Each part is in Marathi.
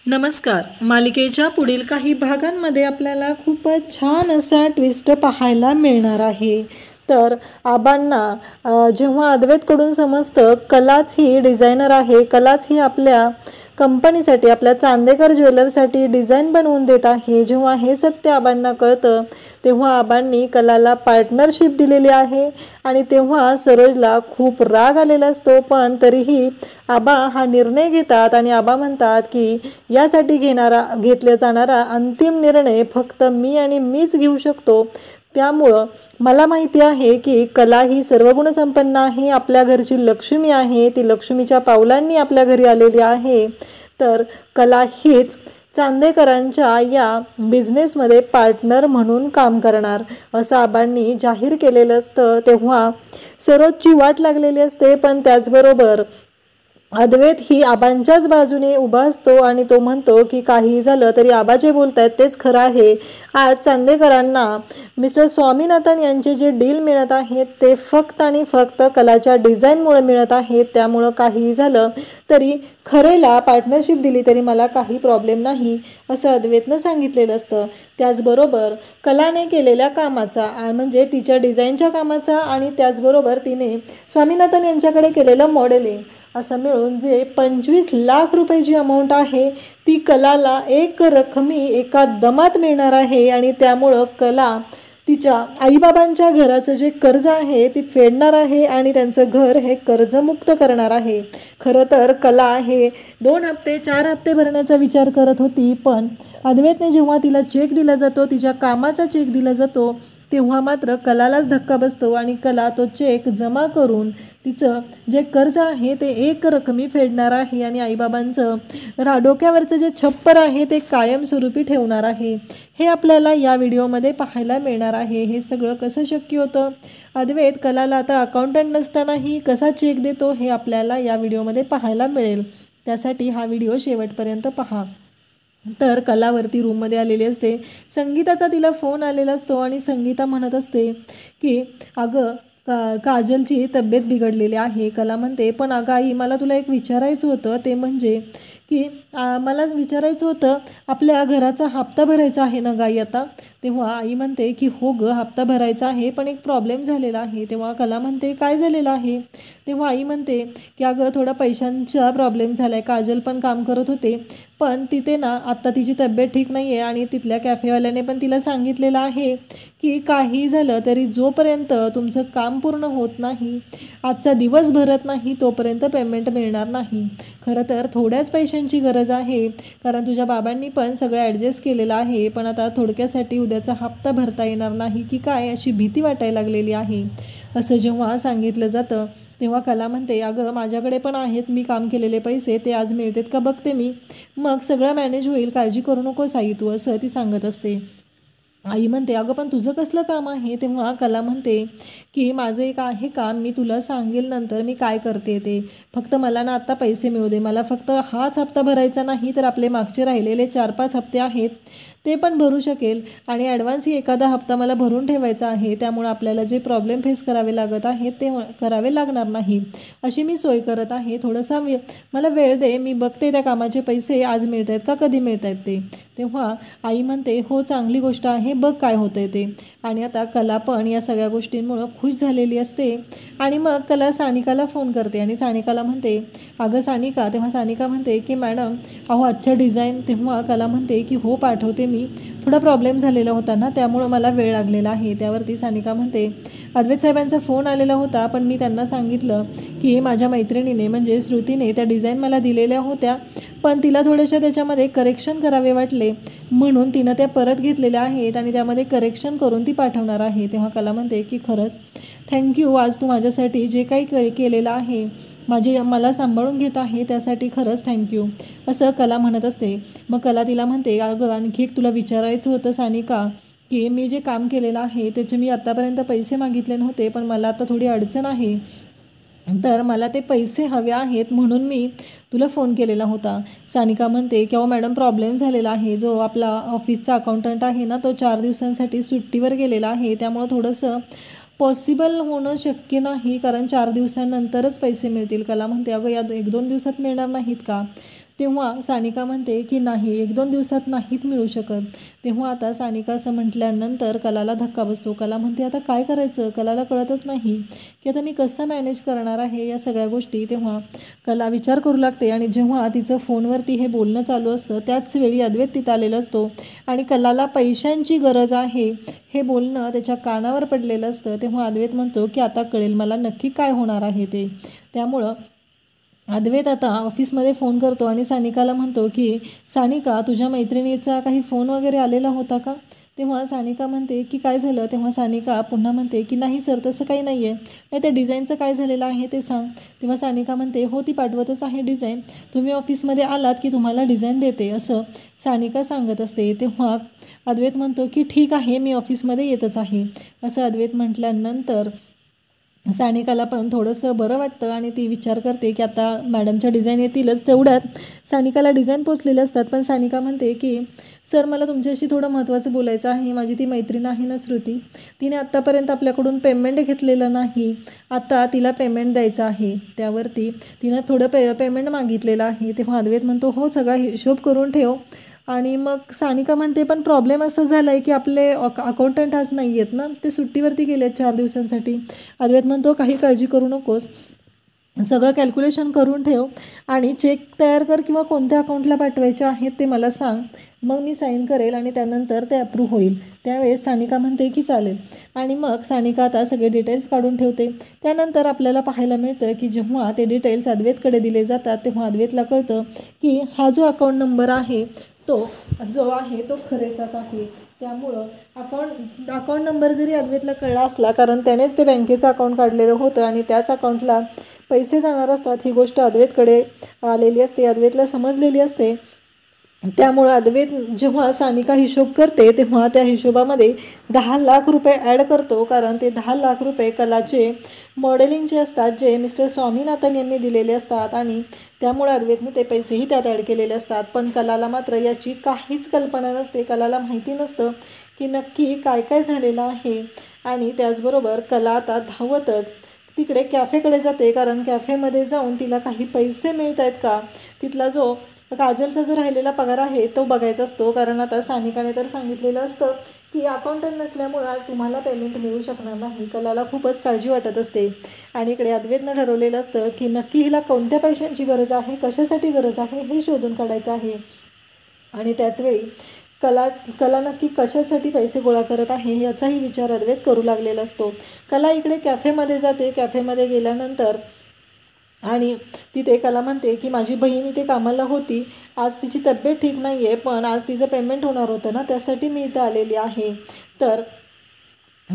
नमस्कार. मालिकेच्या पुढील काही भागांमध्ये आपल्याला खूपच छान असा ट्विस्ट पाहायला मिळणार आहे. तर आबांना जेव्हा अद्वैतकडून समजतं कलाच ही डिझायनर आहे, कलाच ही आपल्या कंपनीसाठी, आपल्या चांदेकर ज्वेलर्ससाठी डिझाईन बनवून देत आहे, जेव्हा हे सत्य आबांना कळतं तेव्हा आबांनी कलाला पार्टनरशिप दिलेली आहे. आणि तेव्हा सरोजला खूप राग आलेला असतो, पण तरीही आबा हा निर्णय घेतात आणि आबा म्हणतात की यासाठी घेतला जाणारा अंतिम निर्णय फक्त मी आणि मीच घेऊ शकतो. त्यामुळं मला माहिती आहे की कला ही सर्वगुणसंपन्न आहे, आपल्या घरची लक्ष्मी आहे, ती लक्ष्मीच्या पावलांनी आपल्या घरी आलेली आहे. तर कला हीच चांदेकरांच्या या बिझनेसमध्ये पार्टनर म्हणून काम करणार असं आबांनी जाहीर केलेलं असतं. तेव्हा सरोजची वाट लागलेली असते, पण त्याचबरोबर अद्वैत ही आबांच्याच बाजूने उभा असतो आणि तो म्हणतो की काही झालं तरी आबा जे बोलत आहेत तेच खरं आहे. आज चांदेकरांना मिस्टर स्वामीनाथन यांचे जे डील मिळत आहेत ते फक्त आणि फक्त कलाच्या डिझाईनमुळे मिळत आहेत. त्यामुळं काहीही झालं तरी खरेला पार्टनरशिप दिली तरी मला काही प्रॉब्लेम नाही असं अद्वैतनं सांगितलेलं असतं. त्याचबरोबर कलाने केलेल्या कामाचा म्हणजे तिच्या डिझाईनच्या कामाचा आणि त्याचबरोबर तिने स्वामीनाथन यांच्याकडे केलेलं मॉडेलिंग असं मिळून जे 25 लाख रुपये जी अमाऊंट आहे ती कलाला एक रकमी एका दमात मिळणार आहे. आणि त्यामुळं कला तिच्या आईबाबांच्या घराचं जे कर्ज आहे ते फेडणार आहे आणि त्यांचं घर हे कर्जमुक्त करणार आहे. खरं तर कला हे 2 हप्ते 4 हप्ते भरण्याचा विचार करत होती, पण अद्वैतने जेव्हा तिला चेक दिला जातो, तिच्या कामाचा चेक दिला जातो, तेव्हा मात्र कलालाच धक्का बसतो आणि कला तो चेक जमा करून तिचं जे कर्ज आहे ते एक रकमी फेडणार आहे आणि आईबाबांचं डोक्यावरचं जे छप्पर आहे ते कायमस्वरूपी ठेवणार आहे. हे आपल्याला या व्हिडिओमध्ये पाहायला मिळणार आहे. हे सगळं कसं शक्य होतं, अद्वैत कलाला आता अकाउंटंट नसतानाही कसा चेक देतो हे आपल्याला या व्हिडिओमध्ये पाहायला मिळेल. त्यासाठी हा व्हिडिओ शेवटपर्यंत पहा. तर कलावरती रूममध्ये आलेली असते, संगीताचा तिला फोन आलेला असतो आणि संगीता म्हणत असते की अगं काजलची तब्येत बिघडलेली आहे. कला म्हणते पण अगं आई मला तुला एक विचारायचं होतं, ते म्हणजे की मला विचारायचं होतं आपल्या घराचा हप्ता भरायचा आहे ना गाई आता. तेव्हा आई म्हणते की हो गं हप्ता भरायचा आहे, पण एक प्रॉब्लेम झालेला आहे. तेव्हा कला म्हणते काय झालेलं आहे. तेव्हा आई म्हणते की अगं थोडा पैशांचा प्रॉब्लेम झाला आहे. काजल पण काम करत होते, पण तिथे ना आत्ता तिची तब्येत ठीक नाही आहे आणि तिथल्या कॅफेवाल्याने पण तिला सांगितलेलं आहे की काही झालं तरी जोपर्यंत तुमचं काम पूर्ण होत नाही, आजचा दिवस भरत नाही, तोपर्यंत पेमेंट मिळणार नाही. खरं तर थोड्याच पैशांची गरज आहे, कारण तुझ्या बाबांनी पण सगळं ॲडजस्ट केलेलं आहे, पण आता थोडक्यासाठी उद्याचा हप्ता भरता येणार नाही की काय अशी भीती वाटायला लागलेली आहे. असं जेव्हा सांगितलं जातं तेव्हा कला म्हणते अगं माझ्याकडे पण आहेत मी काम केलेले पैसे, ते आज मिळतात का बघते मी, मग सगळं मॅनेज होईल, काळजी करू नकोस आई तू, असं ती सांगत असते. आई म्हणते अगं पण तुझं कसलं काम आहे. तेव्हा कला म्हणते की माझं एक आहे काम, मी तुला सांगेल नंतर मी काय करते ते, फक्त मला ना आत्ता पैसे मिळू दे, मला फक्त हाच हप्ता भरायचा नाही तर आपले मागचे राहिलेले 4-5 हप्ते आहेत ते पण भरू शकेल आणि ॲडव्हान्सही एखादा हप्ता मला भरून ठेवायचा आहे. त्यामुळे आपल्याला जे प्रॉब्लेम फेस करावे लागत आहेत ते करावे लागणार नाही, अशी मी सोय करत आहे. थोडासा मला वेळ दे, मी बघते त्या कामाचे पैसे आज मिळत आहेत का, कधी मिळत आहेत ते. तेव्हा आई म्हणते हो चांगली गोष्ट आहे, बघ काय होतं आहे ते. आणि आता कला पण या सगळ्या गोष्टींमुळं खुश झालेली असते आणि मग कला सानिकाला फोन करते आणि सानिकाला म्हणते अगं सानिका. तेव्हा सानिका म्हणते की मॅडम अहो आजच्या डिझाईन. तेव्हा कला म्हणते की हो पाठवते मी, थोडा प्रॉब्लेम झालेला होता ना त्यामुळं मला वेळ लागलेला आहे. त्यावरती सानिका म्हणते अद्वैत साहेबांचा फोन आलेला होता, पण मी त्यांना सांगितलं की माझ्या मैत्रिणीने म्हणजे श्रुतीने त्या डिझाईन मला दिलेल्या होत्या, पण तिला थोड्याशा त्याच्यामध्ये करेक्शन करावे वाटले म्हणून तिनं त्या परत घेतलेल्या आहेत आणि त्यामध्ये करेक्शन करून ती पाठवणार आहे. तेव्हा कला म्हणते की खरंच थँक्यू, आज तू माझ्यासाठी जे काही केलेलं आहे, मला सांभाळून घेत आहे त्यासाठी खरंच थँक्यू, असं कला म्हणत असते. मग कला तिला म्हणते अगं आणखी एक तुला विचारायचं होतं सानिका, की मी जे काम केलेलं आहे त्याचे मी आत्तापर्यंत पैसे मागितले नव्हते, पण मला आता थोडी अडचण आहे, तर मला ते पैसे हवे आहेत म्हणून मी तुला फोन केलेला होता. सानिका म्हणते की अहो मॅडम प्रॉब्लेम झालेला आहे, जो आपला ऑफिसचा अकाउंटंट आहे ना तो 4 दिवसांसाठी सुट्टीवर गेलेला आहे, त्यामुळं थोडंसं पॉसिबल होणं शक्य नाही, कारण 4 दिवसांनंतरच पैसे मिळतील. कला म्हणते अगं या 1-2 दिवसात मिळणार नाहीत का. तेव्हा सानिका म्हणते की नाही, 1-2 दिवसात नाहीत मिळू शकत. तेव्हा आता सानिका असं म्हटल्यानंतर कलाला धक्का बसतो. कला म्हणते आता काय करायचं, कलाला कळतच नाही की आता मी कसं मॅनेज करणार आहे या सगळ्या गोष्टी. तेव्हा कला विचार करू लागते आणि जेव्हा तिचं फोनवरती हे बोलणं चालू असतं त्याच वेळी अद्वैत तिथं आलेलं असतो आणि कलाला पैशांची गरज आहे हे बोलणं त्याच्या कानावर पडलेलं असतं. तेव्हा अद्वैत म्हणतो की आता कळेल मला नक्की काय होणार आहे ते. त्यामुळं अद्वैत आता ऑफिसमध्ये फोन करतो आणि सानिकाला म्हणतो की सानिका, तुझ्या मैत्रिणीचा काही फोन वगैरे आलेला होता का. तेव्हा सानिका म्हणते की काय झालं. तेव्हा सानिका पुन्हा म्हणते की नाही सर, तसं काही नाही आहे. नाही, त्या डिझाईनचं काय झालेलं आहे ते सांग. तेव्हा सानिका म्हणते हो, ती पाठवतच आहे डिझाईन, तुम्ही ऑफिसमध्ये आलात की तुम्हाला डिझाईन देते, असं सानिका सांगत असते. तेव्हा अद्वैत म्हणतो की ठीक आहे, मी ऑफिसमध्ये येतच आहे. असं अद्वैत म्हटल्यानंतर सानिकाला पण थोडंसं बरं वाटतं आणि ती विचार करते की आता मॅडमच्या डिझाईन येतीलच. तेवढ्यात सानिकाला डिझाईन पोचलेले असतात. पण सानिका म्हणते की सर, मला तुमच्याशी थोडं महत्त्वाचं बोलायचं आहे. माझी ती मैत्रीण आहे ना श्रुती, तिने आत्तापर्यंत आपल्याकडून पेमेंट घेतलेलं नाही. आता तिला पेमेंट द्यायचं आहे, त्यावरती तिनं थोडं पेमेंट मागितलेलं आहे. तेव्हा अद्वैत म्हणतो हो, सगळा हिशोब करून ठेव. आणि मग सानिका म्हणते पण प्रॉब्लेम असं झाला आहे की आपले अकाउंटंट आज नाही आहेत ना, ते सुट्टीवरती गेले आहेत 4 दिवसांसाठी. अद्वैत म्हणतो काही काळजी करू नकोस, सगळं कॅल्क्युलेशन करून ठेव आणि चेक तयार कर किंवा कोणत्या अकाउंटला पाठवायचे आहेत ते मला सांग, मग मी साईन करेल आणि त्यानंतर ते अप्रूव्ह होईल. त्यावेळेस सानिका म्हणते की चालेल. आणि मग सानिका आता सगळे डिटेल्स काढून ठेवते. त्यानंतर आपल्याला पाहायला मिळतं की जेव्हा ते डिटेल्स अद्वैतकडे दिले जातात तेव्हा अद्वैतला कळतं की हा जो अकाउंट नंबर आहे तो जो आहे तो खरेचाच आहे. त्यामुळं अकाउंट नंबर जरी अद्वैतला कळला असला, कारण त्यानेच ते बँकेचं अकाउंट काढलेलं होतं आणि त्याच अकाउंटला पैसे जाणार असतात, ही गोष्ट अद्वैतकडे आलेली असते, अद्वैतला समजलेली असते. त्यामुळं अद्वैत जेव्हा सानिका हिशोब करते तेव्हा त्या हिशोबामध्ये 10 लाख रुपये ॲड करतो, कारण ते 10 लाख रुपये कलाचे मॉडेलिंगचे असतात जे मिस्टर स्वामीनाथन यांनी दिलेले असतात आणि त्यामुळे अद्वैतने ते पैसेही त्यात ॲड केलेले असतात. पण कलाला मात्र याची काहीच कल्पना नसते. कलाला माहिती नसतं की नक्की काय काय झालेलं आहे. आणि त्याचबरोबर कला आता धावतच तिकडे कॅफेकडे जाते, कारण कॅफेमध्ये जाऊन तिला काही पैसे मिळत आहेत का, तिथला जो काजलचा जो राहिलेला पगार आहे तो बघायचा असतो. कारण आता सानिकाने तर सांगितलेलं असतं की अकाउंटंट नसल्यामुळं आज तुम्हाला पेमेंट मिळू शकणार नाही. कलाला खूपच काळजी वाटत असते आणि इकडे अद्वैतनं ठरवलेलं असतं की नक्की हिला कोणत्या पैशांची गरज आहे, कशासाठी गरज आहे हे शोधून काढायचं आहे. आणि त्याचवेळी कला नक्की कशासाठी पैसे गोळा करत आहे याचाही विचार अद्वैत करू लागलेला असतो. कला इकडे कॅफेमध्ये जाते. कॅफेमध्ये गेल्यानंतर आणि तिथे कला म्हणते की माझी बहीण इथे कामाला होती, आज तिची तब्येत ठीक नाही आहे, पण आज तिचं पेमेंट होणार होतं ना, त्यासाठी मी इथं आलेली आहे. तर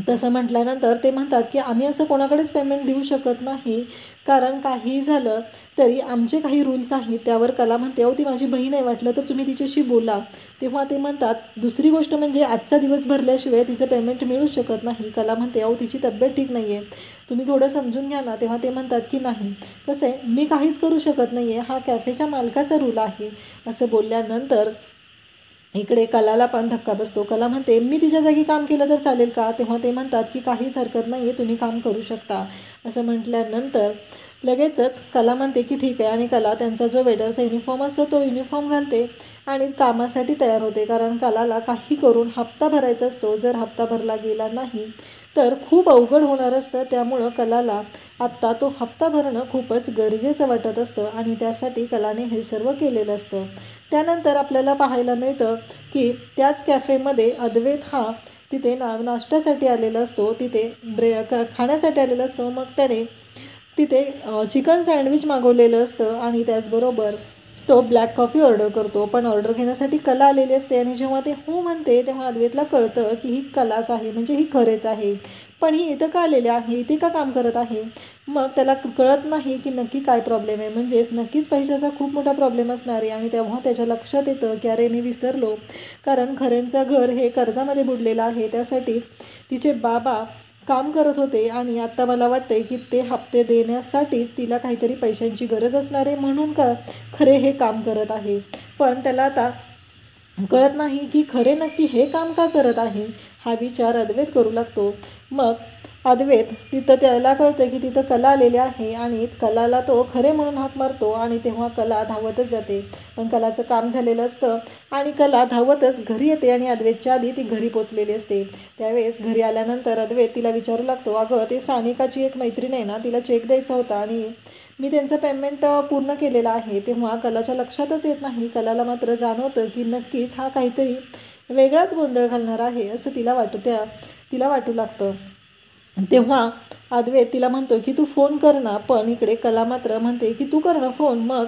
तसं म्हटल्यानंतर ते म्हणतात की आम्ही असं कोणाकडेच पेमेंट देऊ शकत नाही, कारण काहीही झालं तरी आमचे काही रूल्स आहेत. त्यावर कला म्हणते अहो, ती माझी बहीण आहे, वाटलं तर तुम्ही तिच्याशी बोला. तेव्हा ते म्हणतात दुसरी गोष्ट म्हणजे आजचा दिवस भरल्याशिवाय तिचं पेमेंट मिळू शकत नाही. कला म्हणते अहो, तिची तब्येत ठीक नाही आहे, तुम्ही थोडं समजून घ्या ना. तेव्हा ते म्हणतात की नाही, कसं आहे, मी काहीच करू शकत नाही आहे, हा कॅफेच्या मालकाचा रूल आहे. असं बोलल्यानंतर इकडे कलाला पण धक्का बसतो. कला म्हणते मी तिच्या जागी काम केलं तर चालेल का. तेव्हा ते म्हणतात की काहीच हरकत नाही आहे, तुम्ही काम करू शकता. असं म्हटल्यानंतर लगेचच कला म्हणते की ठीक आहे. आणि कला त्यांचा जो वेटरचा युनिफॉर्म असतो तो युनिफॉर्म घालते आणि कामासाठी तयार होते, कारण कलाला काही करून हप्ता भरायचा असतो. जर हप्ता भरला गेला नाही तर खूप अवघड होणार असतं. त्यामुळं कलाला आत्ता तो हप्ता भरणं खूपच गरजेचं वाटत असतं आणि त्यासाठी कलाने हे सर्व केलेलं असतं. त्यानंतर आपल्याला पाहायला मिळतं की त्याच कॅफेमध्ये अद्वैत हा तिथे नाश्त्यासाठी आलेला असतो, तिथे खाण्यासाठी आलेला असतो. मग त्याने तिथे चिकन सँडविच मागवलेलं असतं आणि त्याचबरोबर तो ब्लॅक कॉफी ऑर्डर करतो. पण ऑर्डर घेण्यासाठी कला आलेली असते आणि जेव्हा ते हो म्हणते तेव्हा अद्वैतला कळतं की ही कलाच आहे, म्हणजे ही खरेच आहे. पण ही इथं का आलेली आहे, इथे का काम करत आहे. मग त्याला कळत नाही की नक्की काय प्रॉब्लेम आहे, म्हणजेच नक्कीच पैशाचा खूप मोठा प्रॉब्लेम असणार आहे. आणि तेव्हा त्याच्या लक्षात येतं की अरे मी विसरलो, कारण खरेंचं घर हे कर्जामध्ये बुडलेलं आहे, त्यासाठीच तिचे बाबा काम करत होते आणि आत्ता मला वाटतंय की ते हप्ते देण्यासाठीच तिला काहीतरी पैशांची गरज असणार आहे, म्हणून का खरे हे काम करत आहे. पण त्याला आता कळत नाही की खरे नक्की हे काम का करत आहे, हा विचार अद्वैत करू लागतो. मग अद्वैत तिथं त्याला कळतं की तिथं कला आलेली आहे आणि कलाला तो खरे म्हणून हाक मारतो आणि तेव्हा कला धावतच जाते. पण कलाचं काम झालेलं असतं आणि कला धावतच घरी येते आणि अद्वैतच्या आधी ती घरी पोचलेली असते. त्यावेळेस घरी आल्यानंतर अद्वैत तिला विचारू लागतो, अगं ते सानिकाची एक मैत्रीण आहे ना, तिला चेक द्यायचा होता आणि मी त्यांचं पेमेंट पूर्ण केलेलं आहे. तेव्हा कलाच्या लक्षातच येत नाही. कलाला मात्र जाणवतं की नक्कीच हा काहीतरी वेगळाच गोंधळ घालणार आहे असं तिला वाटू लागतं. तेव्हा अद्वैत तिला म्हणतो की तू फोन कर ना, पण इकडे कला मात्र म्हणते की तू कर ना फोन. मग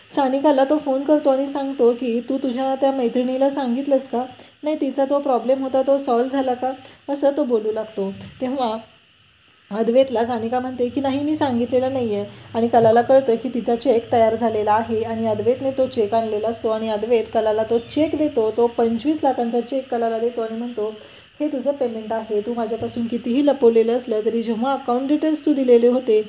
सानिकाला तो फोन करतो आणि सांगतो की तू तुझ्या त्या मैत्रिणीला सांगितलंस का? नाही, तिचा तो प्रॉब्लेम होता तो सॉल्व झाला का, असं तो बोलू लागतो. तेव्हा अद्वैतला सानिका म्हणते की नाही, मी सांगितलेलं नाही आहे. आणि कलाला कळतं की तिचा चेक तयार झालेला आहे आणि अद्वैतने तो चेक आणलेला असतो आणि अद्वैत कलाला तो चेक देतो. तो 25 लाखांचा चेक कलाला देतो आणि म्हणतो, हे तुझं पेमेंट आहे. तू माझ्यापासून कितीही लपवलेलं असलं तरी जेव्हा अकाउंट डिटेल्स तू दिलेले होते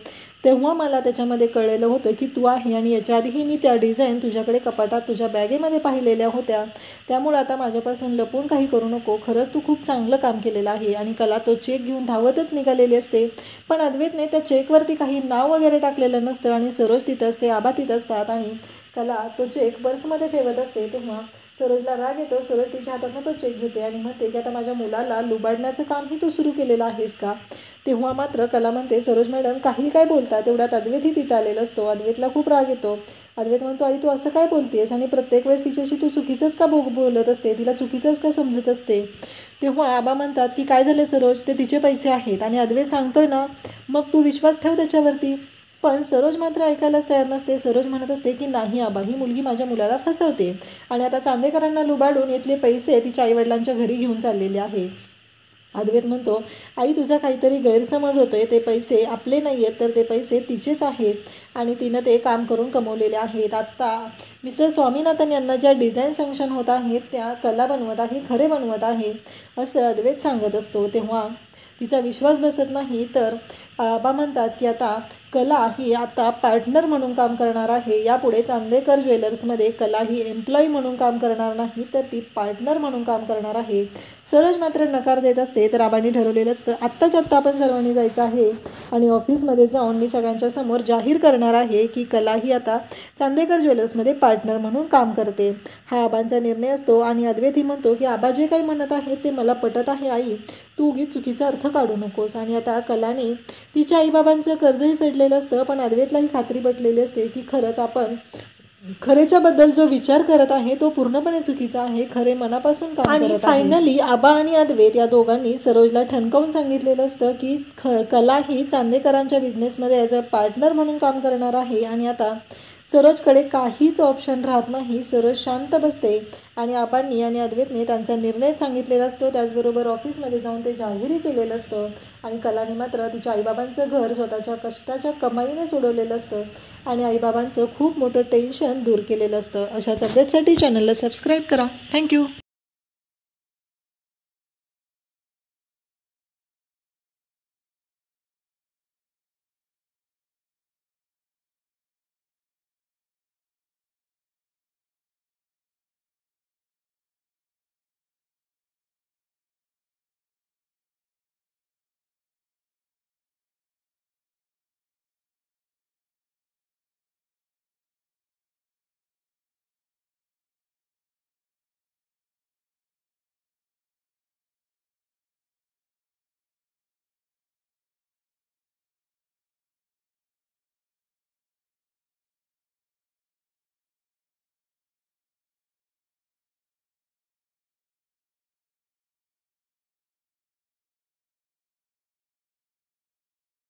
तेव्हा मला त्याच्यामध्ये कळलेलं होतं की तू आहे आणि याच्या आधीही मी त्या डिझाईन तुझ्याकडे कपाटात तुझ्या बॅगेमध्ये पाहिलेल्या होत्या. त्यामुळे आता माझ्यापासून लपवून काही करू नको. खरंच तू खूप चांगलं काम केलेलं आहे. आणि कला तो चेक घेऊन धावतच निघालेली असते. पण अद्वैतने त्या चेकवरती काही नाव वगैरे टाकलेलं नसतं आणि सरोज तिथं असते, आबा तिथं असतात आणि कला तो चेक पर्समध्ये ठेवत असते. तेव्हा सरोजला राग येतो. सरोज तिच्या हातातनं तो चेक घेते आणि म्हणते की आता माझ्या मुलाला लुबाडण्याचं कामही तू सुरू केलेलं आहेस का? तेव्हा मात्र कला म्हणते, सरोज मॅडम काही काय बोलता? तेवढ्यात अद्वैतही तिथं आलेला असतो. अद्वैतला खूप राग येतो. अद्वैत म्हणतो, आई तू असं काय बोलतेस आणि प्रत्येक वेळेस तिच्याशी तू चुकीचंच का बोलत असते, तिला चुकीचंच का समजत असते? तेव्हा आबा म्हणतात की काय झालं सरोज, ते तिचे पैसे आहेत आणि अद्वैत सांगतोय ना, मग तू विश्वास ठेव त्याच्यावरती. पण सरोज मात्र ऐकायलाच तयार नसते. सरोज म्हणत असते की नाही आबा, ही मुलगी माझ्या मुलाला फसवते आणि आता चांदेकरांना लुबाडून इथले पैसे तिच्या आईवडिलांच्या घरी घेऊन चाललेले आहे. अद्वैत म्हणतो, आई तुझा काहीतरी गैरसमज होतोय. ते पैसे आपले नाही आहेत, तर ते पैसे तिचेच आहेत आणि तिनं ते काम करून कमवलेले आहेत. आत्ता मिस्टर स्वामीनाथन यांना ज्या डिझाईन सँक्शन होत आहेत त्या कला बनवत आहे, खरे बनवत आहे असं अद्वैत सांगत असतो. तेव्हा तिचा विश्वास बसत नाही. तर आबा म्हणतात की आता कला ही आता पार्टनर म्हणून काम करणार आहे. यापुढे चांदेकर ज्वेलर्समध्ये कला ही एम्प्लॉई म्हणून काम करणार नाही, तर ती पार्टनर म्हणून काम करणार आहे. सरोज मात्र नकार देत असते. तर आबांनी ठरवलेलं असतं, आत्ताच्या आत्ता आपण सर्वांनी जायचं आहे आणि ऑफिसमध्ये जाऊन मी सगळ्यांच्या समोर जाहीर करणार आहे की कला ही आता चांदेकर ज्वेलर्समध्ये पार्टनर म्हणून काम करते. हा आबांचा निर्णय असतो आणि अद्वैतही म्हणतो की आबा जे काही म्हणत आहेत ते मला पटत आहे आई, तू उगीच चुकीचा अर्थ काढू नकोस. आणि आता कलाने तिच्या आईबाबांचं कर्जही फेडलेलं असतं. पण अद्वैतलाही खात्री पटलेली असते की खरंच आपण खरेच्याबद्दल जो विचार करत आहे तो पूर्णपणे चुकीचा आहे. खरे मनापासून काम करत आहे. फायनली आबा आणि अद्वैत या दोघांनी सरोजला ठणकावून सांगितलेलं असतं की कला ही चांदेकरांच्या बिझनेसमध्ये ॲज अ पार्टनर म्हणून काम करणार आहे. आणि आता सरोजकडे काहीच ऑप्शन राहत नाही. सरोज शांत बसते आणि आबांनी आणि अद्वैतने त्यांचा निर्णय सांगितलेला असतो. त्याचबरोबर ऑफिसमध्ये जाऊन ते जाहीरही केलेलं असतं आणि कलाने मात्र तिच्या आईबाबांचं घर स्वतःच्या कष्टाच्या कमाईने सोडवलेलं असतं आणि आईबाबांचं खूप मोठं टेन्शन दूर केलेलं असतं. अशाच अपडेटसाठी चॅनलला सबस्क्राईब करा. थँक्यू.